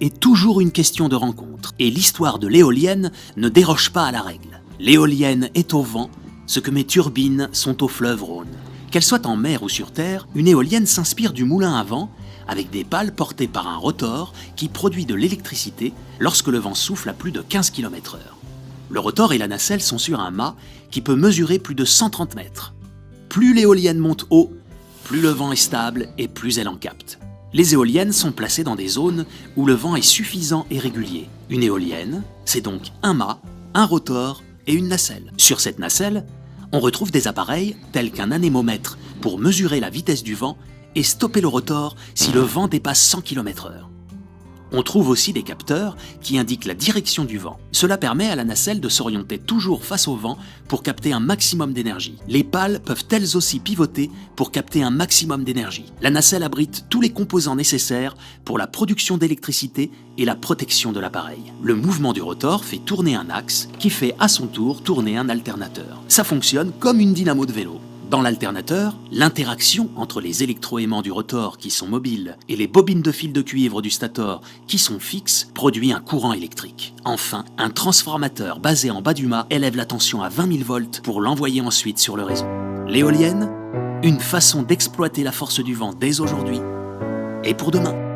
est toujours une question de rencontre, et l'histoire de l'éolienne ne déroge pas à la règle. L'éolienne est au vent, ce que mes turbines sont au fleuve Rhône. Qu'elle soit en mer ou sur terre, une éolienne s'inspire du moulin à vent, avec des pales portées par un rotor qui produit de l'électricité lorsque le vent souffle à plus de 15 km/h. Le rotor et la nacelle sont sur un mât qui peut mesurer plus de 130 mètres. Plus l'éolienne monte haut, plus le vent est stable et plus elle en capte. Les éoliennes sont placées dans des zones où le vent est suffisant et régulier. Une éolienne, c'est donc un mât, un rotor et une nacelle. Sur cette nacelle, on retrouve des appareils tels qu'un anémomètre pour mesurer la vitesse du vent et stopper le rotor si le vent dépasse 100 km/h. On trouve aussi des capteurs qui indiquent la direction du vent. Cela permet à la nacelle de s'orienter toujours face au vent pour capter un maximum d'énergie. Les pales peuvent elles aussi pivoter pour capter un maximum d'énergie. La nacelle abrite tous les composants nécessaires pour la production d'électricité et la protection de l'appareil. Le mouvement du rotor fait tourner un axe qui fait à son tour tourner un alternateur. Ça fonctionne comme une dynamo de vélo. Dans l'alternateur, l'interaction entre les électroaimants du rotor qui sont mobiles et les bobines de fil de cuivre du stator qui sont fixes produit un courant électrique. Enfin, un transformateur basé en bas du mât élève la tension à 20 000 volts pour l'envoyer ensuite sur le réseau. L'éolienne, une façon d'exploiter la force du vent dès aujourd'hui et pour demain.